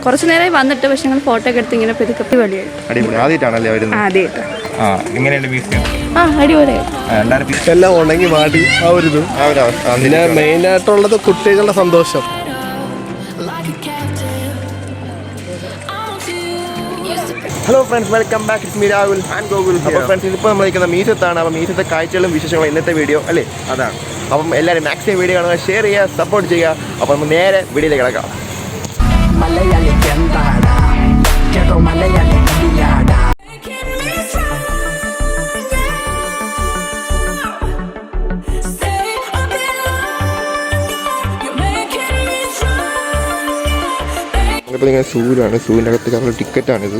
കുറച്ച് നേരമായി വന്നിട്ട് പക്ഷെ ഞങ്ങൾ ഫോട്ടോ ഒക്കെ എടുത്ത് ഇങ്ങനെ പെതുക്കപ്പി വലിയായി. ആദ്യമായിട്ടാണല്ലേ വരുന്നത്? അടിപൊളിയായി. എല്ലാം ഉണങ്ങി മാടി ആ ഒരു ഇത്. പിന്നെ മെയിനായിട്ടുള്ളത് കുട്ടികളുടെ സന്തോഷം. Hello friends, welcome back. It's me Rahul and Gokul. അപ്പോൾ ഫ്രണ്ട്സ്, ഇപ്പോൾ നമ്മൾ നിൽക്കുന്ന മീസത്താണ്. അപ്പോൾ മീസത്തെ കാഴ്ചകളും വിശേഷങ്ങളും ഇന്നത്തെ വീഡിയോ അല്ലേ? അതാണ്. അപ്പം എല്ലാവരും മാക്സിമം വീഡിയോ കാണുക, ഷെയർ ചെയ്യുക, സപ്പോർട്ട് ചെയ്യുക. അപ്പോൾ നമ്മൾ നേരെ വീഡിയോയിലേക്ക് കിടക്കാം. ഇപ്പോൾ നിങ്ങൾ സൂവിലാണ്. സൂവിൻ്റെ അകത്ത് കാരണം ടിക്കറ്റാണിത്.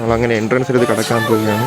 നമ്മളങ്ങനെ എൻട്രൻസ് എടുത്ത് കിടക്കാൻ പോവുകയാണ്.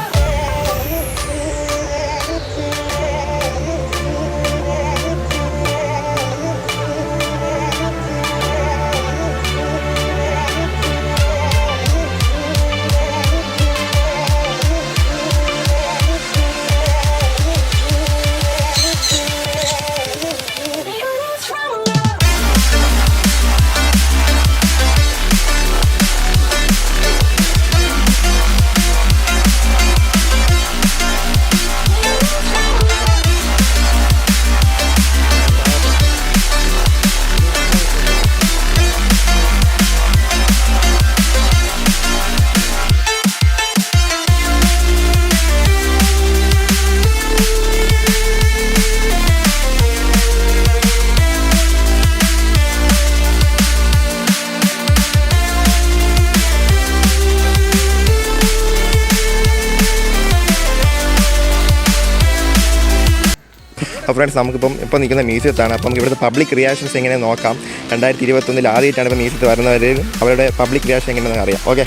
അപ്പോൾ ഫ്രണ്ട്സ്, നമുക്കിപ്പം ഇപ്പോൾ നിൽക്കുന്ന മ്യൂസിയത്താണ്. അപ്പം നമുക്ക് ഇവിടുത്തെ പബ്ലിക് റിയാക്ഷൻസ് എങ്ങനെ നോക്കാം. 2021 ആദ്യമായിട്ടാണ് ഇപ്പോൾ മ്യൂസിയത്ത് വരുന്നവരും അവരുടെ പബ്ലിക് റിയാക്ഷൻ എങ്ങനെയാണെന്ന് അറിയാം. ഓക്കെ,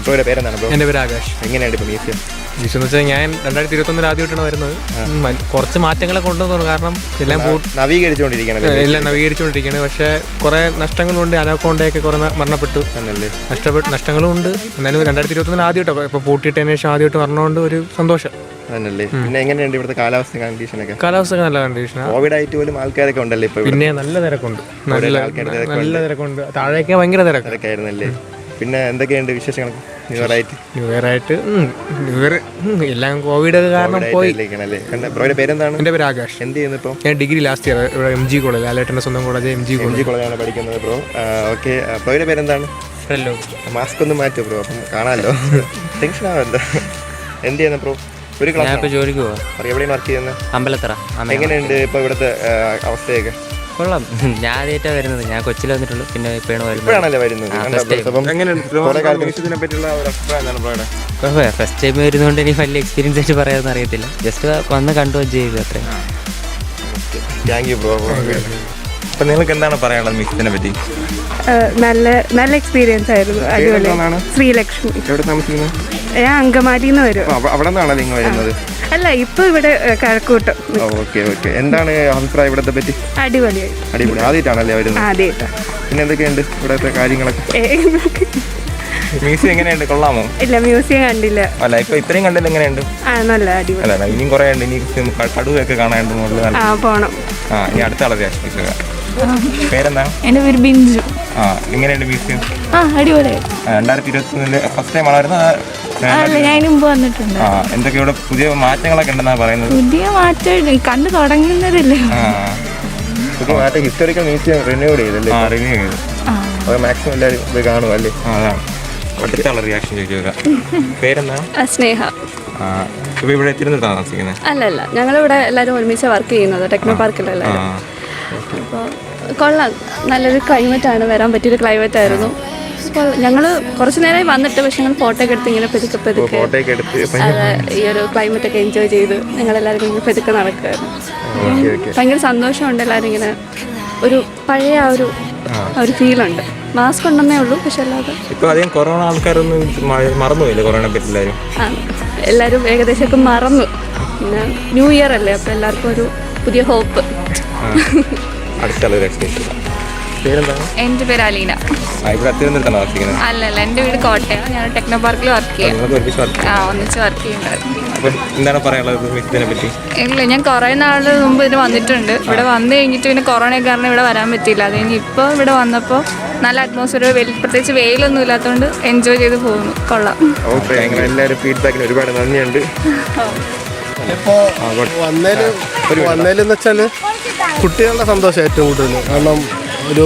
ബ്രോയുടെ പേരെന്താണ് ബ്രോ? എൻ്റെ പേര് ആകാശ്. എങ്ങനെയാണ് ഇപ്പോൾ മ്യൂസിയം? മ്യൂസിയം എന്ന് വെച്ചാൽ ഞാൻ 2021 ആദ്യമായിട്ടാണ് വരുന്നത്. കുറച്ച് മാറ്റങ്ങളൊക്കെ കൊണ്ടുവന്നു. കാരണം എല്ലാം നവീകരിച്ചുകൊണ്ടിരിക്കുകയാണ്. എല്ലാം നവീകരിച്ചുകൊണ്ടിരിക്കുകയാണ്. പക്ഷേ കുറേ നഷ്ടങ്ങളുണ്ട്. അനക്കൊണ്ടൊക്കെ കുറേ മരണപ്പെട്ടു. നഷ്ടങ്ങളും ഉണ്ട്. എന്നാലും 2021 ആദ്യമായിട്ട് ഇപ്പോൾ പൂട്ടിയിട്ടതിന് ശേഷം ആദ്യമായിട്ട് വരണതുകൊണ്ട് ഒരു സന്തോഷം. അതല്ലേ. പിന്നെ എങ്ങനെയുണ്ട് ഇവിടുത്തെ കാലാവസ്ഥ കണ്ടീഷനൊക്കെ? കാലാവസ്ഥ നല്ല കണ്ടീഷനാണ്. കോവിഡ് ആയിട്ട് പോലും ആൾക്കാരൊക്കെ ഉണ്ടല്ലോ ഇപ്പോൾ. പിന്നെ നല്ല തിരക്കുണ്ട്. നല്ല തിരക്കുണ്ട്. താഴേക്ക് ഭയങ്കര തിരക്കായിരുന്നല്ലേ. പിന്നെ എന്തൊക്കെയുണ്ട് വിശേഷങ്ങൾ? ന്യൂ ഇയർ ആയിട്ട് എല്ലാം കോവിഡ് കാരണം പോയി. ബ്രോയുടെ പേരെന്താണ്? എൻ്റെ പേര് ആകാശ്. എന്ത് ചെയ്യുന്നു ഇപ്പോൾ? ഞാൻ ഡിഗ്രി ലാസ്റ്റ് ഇയർ ഇവിടെ MG കോളേജ്, ലാലേട്ടൻ്റെ സ്വന്തം കോളേജ് MG കോളേജാണ് പഠിക്കുന്നത് ബ്രോ. ഓക്കെ, ബ്രോയുടെ പേരെന്താണ്? മാസ്ക് ഒന്ന് മാറ്റോ ബ്രോ, അപ്പം കാണാമല്ലോ. ടെൻഷൻ ആവല്ലോ. എന്ത് ചെയ്യുന്നു ബ്രോ? ഒരു ക്ലാസ് ജോലിക്ക് പോവാ. എവിടെയാണ് വർക്ക് ചെയ്യുന്നത്? അമ്പലത്തറ. എങ്ങനെയുണ്ട് ഇപ്പോൾ ഇവിടുത്തെ അവസ്ഥയൊക്കെ? കൊള്ളാം. ഞാൻ ആദ്യമായിട്ടാണ് വരുന്നത്. ഞാൻ കൊച്ചിയിൽ വന്നിട്ടുള്ളൂ. പിന്നെ ഇപ്പോഴാണല്ലേ വരുന്നത്? ഫസ്റ്റ് ടൈം വരുന്നതുകൊണ്ട് എനിക്ക് വലിയ എക്സ്പീരിയൻസ് ആയിട്ട് പറയാമെന്ന് അറിയത്തില്ല. ജസ്റ്റ് വന്ന് കണ്ടു ചെയ്തു അത്രയും. Thank you bro. അപ്പം നിങ്ങൾക്ക് എന്താണ് പറയാനുള്ളത് മ്യൂസിയത്തിനെ പറ്റി? നല്ല എക്സ്പീരിയൻസ് ആയിരുന്നു. അടിപൊളിയാണ്. ശ്രീലക്ഷ്മി. എവിടെ താമസിക്കുന്നത്? ഞാൻ അങ്കമാലിന്ന് വരും. അവിടെ നിന്നാണോ നിങ്ങൾ വരുന്നത്? അല്ല, ഇപ്പൊ ഇവിടെ കഴക്കൂട്ടം. Okay okay. എന്താണ് അഭിപ്രായം ഇവിടത്തെ പറ്റി? അടിപൊളിയായി. ആദ്യമായിട്ടാണല്ലേ വരുന്നത്? ആദ്യമായിട്ടാണ്. പിന്നെ എന്തൊക്കെയുണ്ട് ഇവിടത്തെ കാര്യങ്ങളൊക്കെ? മ്യൂസിയം എങ്ങനെയുണ്ട്? കൊള്ളാമോ? ഇല്ല, മ്യൂസിയം കണ്ടില്ല. അല്ല, ഇപ്പൊ ഇത്രയും കണ്ടില്ല. എങ്ങനെയുണ്ട്? നല്ല അടിപൊളി. അല്ല, ഇനിയും കുറേ ഉണ്ട്. ഇനി കടുവൊക്കെ കാണാനുണ്ട് മുകളിൽ. പോണം. ഇനി അടുത്ത ആളെ ആശ്രയിക്കുക. പേരെന്താ? എന്റെ പേര് ബിഞ്ചു. എങ്ങനെയുണ്ട് മ്യൂസിയം? അടിപൊളിയായി. 2021 ഫസ്റ്റ് ടൈം ആണ് വരുന്നത്? അല്ല, ഞാൻ മുമ്പ് വന്നിട്ടുണ്ട്. എന്തൊക്കെ ഇവിടെ പുതിയ മാറ്റങ്ങളൊക്കെ ഉണ്ടെന്നാണ് പറയുന്നത്? പുതിയ മാറ്റം കണ്ടു തുടങ്ങുന്നതല്ലേ. പുതിയ മാറ്റം. ഹിസ്റ്റോറിക്കൽ മ്യൂസിയം റിന്യൂ ചെയ്തല്ലേ? റിന്യൂ ചെയ്തു. അത് മാക്സിമം എല്ലാവരും ഇത് കാണും അല്ലേ? അതാണ്. അടുത്തുള്ള റിയാക്ഷൻ ചോദിക്കുക. പേരെന്താ? സ്നേഹ. ഇപ്പോൾ ഇവിടെ തിരുവനന്തപുരത്താണ് താമസിക്കുന്നത്? അല്ലല്ല, ഞങ്ങളിവിടെ എല്ലാവരും ഒരുമിച്ച് വർക്ക് ചെയ്യുന്നത് ടെക്നോ പാർക്കിലെല്ലാവരും. അപ്പോൾ കൊള്ളാം. നല്ലൊരു ക്ലൈമറ്റാണ്. വരാൻ പറ്റിയൊരു ക്ലൈമറ്റായിരുന്നു. ഞങ്ങൾ കുറച്ച് നേരമായി വന്നിട്ട് പക്ഷെ ഞങ്ങൾ ഫോട്ടോ ഒക്കെ എടുത്ത് ഇങ്ങനെ പെതുക്കെ ഈ ഒരു ക്ലൈമറ്റ് ഒക്കെ എൻജോയ് ചെയ്ത് ഞങ്ങളെല്ലാവരും ഇങ്ങനെ പെതുക്കെ നടക്കുമായിരുന്നു. ഭയങ്കര സന്തോഷമുണ്ട്. എല്ലാവരും ഇങ്ങനെ ഒരു പഴയ ആ ഒരു ഫീലുണ്ട്. മാസ്ക് ഉണ്ടെന്നേ ഉള്ളൂ. പക്ഷെ അല്ലാതെ ഇപ്പോൾ അധികം കൊറോണ ആൾക്കാരൊന്നും മറന്നുപോയില്ലേ കൊറോണ പറ്റി? എല്ലാവരും ഏകദേശമൊക്കെ മറന്നു. പിന്നെ ന്യൂ ഇയർ അല്ലേ, അപ്പോൾ എല്ലാവർക്കും ഒരു പുതിയ ഹോപ്പ്. അടുത്തുള്ള പേരെന്താണ്? എൻ്റെ പേര് അലീന. ഇവിടെ തിരുവനന്തപുരത്താണ് താമസിക്കുന്നത്. അല്ലല്ല, എൻ്റെ വീട് കോട്ടയം. ഞാൻ ടെക്നോ പാർക്കിൽ വർക്ക് ചെയ്യാം. നിങ്ങൾക്ക് ഒരുമിച്ച് വർക്ക് ഒന്നിച്ച് വർക്ക് ചെയ്യുന്നുണ്ടായിരുന്നു. അപ്പം എന്താണ് പറയാനുള്ളത് മീറ്റത്തിനെ പറ്റി? ഇല്ല, ഞാൻ കുറേ നാളുടെ മുമ്പ് ഇതിന് വന്നിട്ടുണ്ട്. ഇവിടെ വന്നു കഴിഞ്ഞിട്ട് പിന്നെ കൊറോണ കാരണം ഇവിടെ വരാൻ പറ്റിയില്ല. അത് കഴിഞ്ഞ് ഇപ്പോൾ ഇവിടെ വന്നപ്പോൾ നല്ല അറ്റ്മോസ്ഫിയർ, പ്രത്യേകിച്ച് വെയിലൊന്നും ഇല്ലാത്തതുകൊണ്ട് എൻജോയ് ചെയ്ത് പോകുന്നു. കൊള്ളാം. ഓക്കെ, എല്ലാവരും ഫീഡ്ബാക്കിന് ഒരുപാട് നന്ദിയുണ്ട്. ഇപ്പോൾ വന്നതിലെന്ന് വെച്ചാൽ കുട്ടികളുടെ സന്തോഷം ഏറ്റവും കൂടുതൽ. കാരണം ഒരു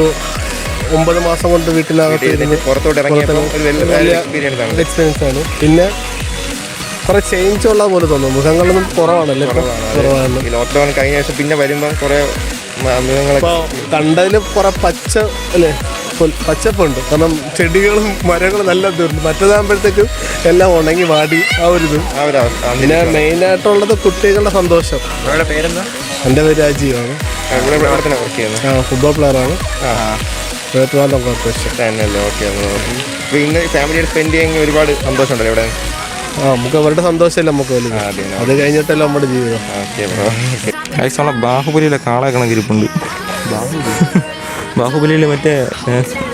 9 മാസം കൊണ്ട് വീട്ടിനകത്ത് ഇരുന്ന് പുറത്തോട്ട് ഇറങ്ങിയപ്പോൾ ഒരു വലിയ എക്സ്പീരിയൻസ് ആണ്. പിന്നെ കുറെ ചേഞ്ച് ഉള്ള പോലെ തോന്നുന്നു. മൃഗങ്ങളൊന്നും കുറവാണല്ലേ? കുറവാണ്. ഈ ലോക്ക്ഡൗൺ കഴിഞ്ഞ ശേഷം പിന്നെ വരുമ്പോൾ കുറേ മൃഗങ്ങളൊക്കെ ഇപ്പോൾ കണ്ടതിൽ കുറെ പച്ചപ്പുണ്ട്. കാരണം ചെടികളും മരങ്ങളും നല്ല തീർന്നു. മറ്റേതാകുമ്പോഴത്തേക്കും എല്ലാം ഉണങ്ങി വാടി ആ ഒരു ഇത്. പിന്നെ മെയിനായിട്ടുള്ളത് കുട്ടികളുടെ സന്തോഷം. അവരുടെ പേരെന്താ? എൻ്റെ പേര് രാജീവാണ്. വർക്ക് ചെയ്യുന്നത്. ഫുട്ബോൾ പ്ലെയറാണ്. കോർപ്പറേഷൻ തന്നെയല്ലേ? ഓക്കെ. അപ്പോൾ ഇന്ന് ഫാമിലിയായിട്ട് സ്പെൻഡ് ചെയ്യാൻ ഒരുപാട് സന്തോഷമുണ്ടല്ലോ ഇവിടെ. നമുക്ക് അവരുടെ സന്തോഷമല്ല നമുക്ക് വലുത്. അത് കഴിഞ്ഞിട്ടല്ല നമ്മുടെ ജീവിതം. ഓക്കെ. ബാഹുബലിയിലെ കാളെ കണക്കിരിപ്പുണ്ട്. ബാഹുബലിയിൽ മറ്റേ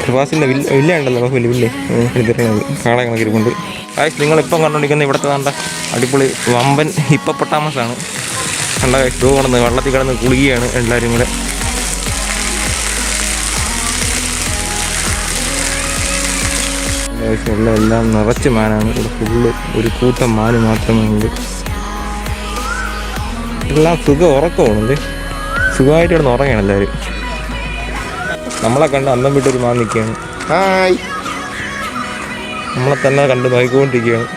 പ്രവാസിൻ്റെ വില്ല ഉണ്ടല്ലോ, ബാഹുബലി വില്ലേ എടുത്തിരുന്നത് കാളെ കണക്കിരിപ്പുണ്ട്. ഗൈസ്, നിങ്ങളിപ്പം കണ്ടുകൊണ്ടിരിക്കുന്ന ഇവിടുത്തെ കണ്ട അടിപൊളി വമ്പൻ ഹിപ്പോപ്പൊട്ടാമസാണ്. കണ്ട ഗൈസ്, കിടന്ന് വെള്ളത്തിൽ കിടന്ന് കുളിക്കുകയാണ് എല്ലാവരും കൂടെ. എല്ലാം നിറച്ച് മാനാണ് ഇവിടെ. ഫുള്ള് ഒരു കൂട്ടം മാന് മാത്രമേ ഉള്ളൂ. എല്ലാം ഉറക്കമാണല്ലേ, സുഖമായിട്ട് കിടന്ന് ഉറങ്ങണം എല്ലാവരും. നമ്മളെ കണ്ട് അന്നം വിട്ടൊരു മാൻ നിൽക്കുകയാണ്. ഹായ്. നമ്മളെ തന്നെ കണ്ട് നോക്കിക്കൊണ്ടിരിക്കുകയാണ്.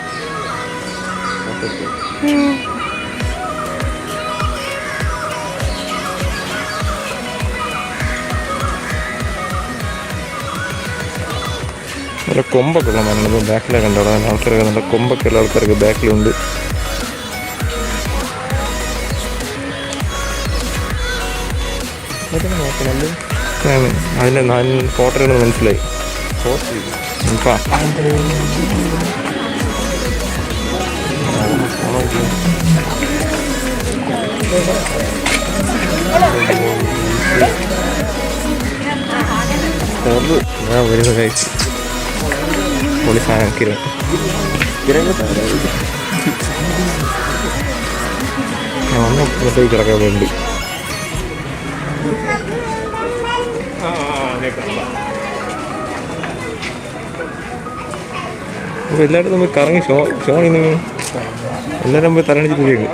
നല്ല കൊമ്പൊക്കെ ഉള്ള മാനാണ്. ബാക്കിലെ കണ്ടോളാം ആൾക്കാരൊക്കെ, നല്ല കൊമ്പൊക്കെ ഉള്ള ആൾക്കാരൊക്കെ ബാക്കിലുണ്ട്. നോക്കണല്ലേ, അതിൻ്റെ ഞാൻ ഫോട്ടോ എടുക്കുന്നത് മനസ്സിലായി. വരുന്ന കഴിച്ച് പൊളി സാധനം കിരൺ കിടക്കാൻ വേണ്ടി. അപ്പോൾ എല്ലാവരും നമ്മൾ കറങ്ങി ഷോണിന്ന് എല്ലാവരും പോയി തലണിച്ച് പോയിട്ടുണ്ട്.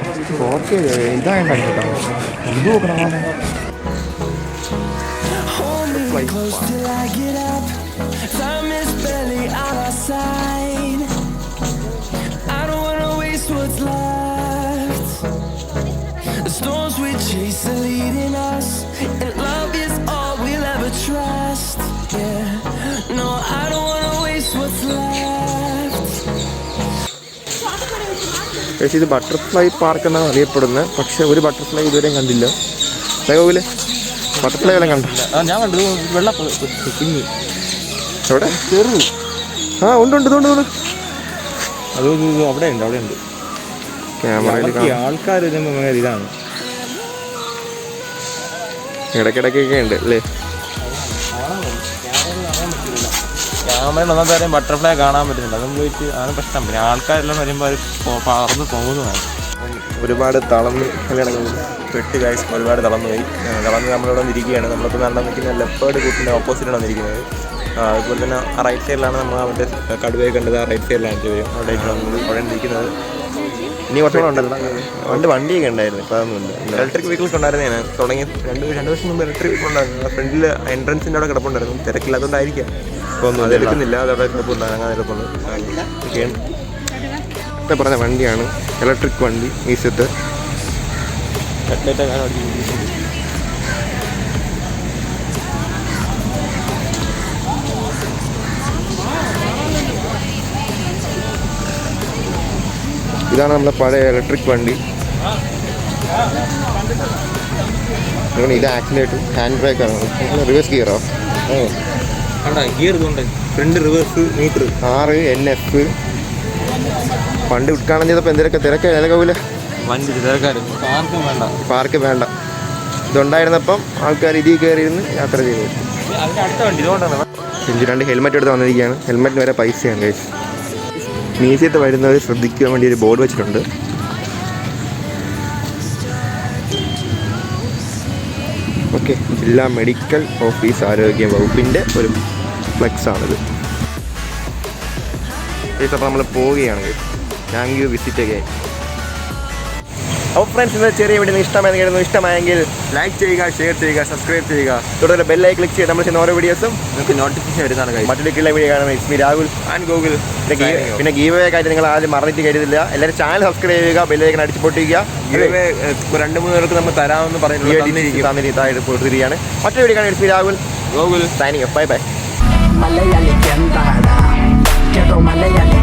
പക്ഷേ ഇത് ബട്ടർഫ്ലൈ പാർക്ക് എന്നാണ് അറിയപ്പെടുന്നത്. പക്ഷെ ഒരു ബട്ടർഫ്ലൈ ഇതുവരെയും കണ്ടില്ല. ഗോകുല്, ബട്ടർഫ്ലൈ എല്ലാം കണ്ടു? ഞാൻ കണ്ടു. വെള്ള കുഞ്ഞി എവിടെ? ചെറു. ഉണ്ട്. അത് അവിടെ ഉണ്ട്. ആൾക്കാർ ഇതാണ് ഇടയ്ക്കിടയ്ക്കൊക്കെ ഉണ്ട് അല്ലേ? ക്യാമറയിൽ ഒന്നാമത്തെ കാര്യം ബട്ടർഫ്ലൈ കാണാൻ പറ്റുന്നില്ല. അതും പോയിട്ട് ആണ് പ്രശ്നം. പിന്നെ ആൾക്കാരെല്ലാം വരുമ്പോൾ അത് പറന്ന് പോകുന്നതാണ്. ഒരുപാട് തളർന്ന് പെട്ട് ഗൈസ്, ഒരുപാട് തളർന്നു നമ്മളിവിടെ വന്നിരിക്കുകയാണ്. നമ്മളിപ്പോൾ നടന്നു നിൽക്കുന്ന ലെപ്പേർഡ് കൂട്ടിൻ്റെ ഓപ്പോസിറ്റാണ് വന്നിരിക്കുന്നത്. അതുപോലെ തന്നെ ആ റൈറ്റ് സൈഡിലാണ് നമ്മൾ മറ്റേ കടുവയെ കണ്ടത്. ആ റൈറ്റ് സൈഡിലാണ് വരും. അവിടെ ഇരിക്കുന്നത്. ഇനി കുറച്ചുകൂടെ ഉണ്ടല്ലോ. വണ്ടിയൊക്കെ ഉണ്ടായിരുന്നു. ഇപ്പോൾ അതൊന്നുമില്ല. ഇലക്ട്രിക് വെഹിക്കിൾസ് ഉണ്ടായിരുന്നു. ഞാൻ തുടങ്ങി 2 വർഷം മുമ്പ് ഇലക്ട്രിക് വെഹിക്കിൾ ഉണ്ടായിരുന്നു. ഫ്രണ്ടിൽ എൻട്രൻസിൻ്റെ അവിടെ കിടപ്പുണ്ടായിരുന്നു. തിരക്കില്ലാത്തതുകൊണ്ടായിരിക്കാം ഇപ്പോൾ ഒന്നും അതെടുക്കുന്നില്ല. അതവിടെ കിടപ്പുണ്ടായിരുന്നു. അങ്ങനെ കിടപ്പുണ്ട്. ഇപ്പം പറഞ്ഞ വണ്ടിയാണ് ഇലക്ട്രിക് വണ്ടി. മ്യൂസിയത്ത് ഇതാണ് നമ്മുടെ പഴയ ഇലക്ട്രിക് വണ്ടി. ഇത് ആക്സിഡൻറ്റ് ഹാൻഡ് ബ്രേക്കാണ്. റിവേഴ്സ് ഗിയറോ? ഗിയർ ഇതുണ്ട്. Front reverse meter 6 NF. പണ്ട് ഉദ്ഘാടനം ചെയ്തപ്പോൾ എന്തെങ്കിലുമൊക്കെ തിരക്കായാലും കൗല വണ്ടി തിരക്കാരും പാർക്ക് വേണ്ട. ഇതുണ്ടായിരുന്നപ്പം ആൾക്കാർ ഇതിൽ കയറിയിരുന്ന് യാത്ര ചെയ്തു. അടുത്ത വണ്ടി ഇതുകൊണ്ടാണ്. രണ്ട് ഹെൽമെറ്റ് എടുത്ത് വന്നിരിക്കുകയാണ്. ഹെൽമെറ്റിന് വരെ പൈസയാണ് ഗൈസ്. മ്യൂസിയത്ത് വരുന്നവർ ശ്രദ്ധിക്കാൻ വേണ്ടി ഒരു ബോർഡ് വെച്ചിട്ടുണ്ട്. ഓക്കെ, ജില്ലാ മെഡിക്കൽ ഓഫീസ് ആരോഗ്യ വകുപ്പിൻ്റെ ഒരു ഫ്ലെക്സാണിത്. ഗൈസ് അപ്പോൾ നമ്മൾ പോവുകയാണ് guys. Thank you visit again. അപ്പോൾ ഫ്രണ്ട്സ് ഇന്നത്തെ ചെറിയ വീഡിയോ ഇഷ്ടമായെങ്കിൽ ലൈക്ക് ചെയ്യുക, ഷെയർ ചെയ്യുക, സബ്സ്ക്രൈബ് ചെയ്യുക, തുടർന്ന് ബെല്ലൈ ക്ലിക്ക് ചെയ്ത് നമ്മൾ ചെയ്യുന്ന ഓരോ വീഡിയോസും നിങ്ങൾക്ക് നോട്ടിഫിക്കേഷൻ വരുന്നതാണ്. മറ്റൊരു വീഡിയോ കാണുന്നത് ഇസ്മി രാഹുൽ ആൻഡ് ഗൂഗിൾ. പിന്നെ ഗീവ് അവേ ആയിട്ട് നിങ്ങൾ ആദ്യം മറന്നിട്ട് കരുതില്ല. എല്ലാവരും ചാനൽ സബ്സ്ക്രൈബ് ചെയ്യുക, ബെല്ലൈക്കൺ അടിച്ച് പൊട്ടിക്കുക. 2-3 പേർക്ക് നമ്മൾ തരാമെന്ന് തന്നിരിക്കുകയാണ്. മറ്റൊരു വീഡിയോ കാണുന്നത് is me Rahul Google signing off. Bye bye. Malayali Kendara, Kedo Malayali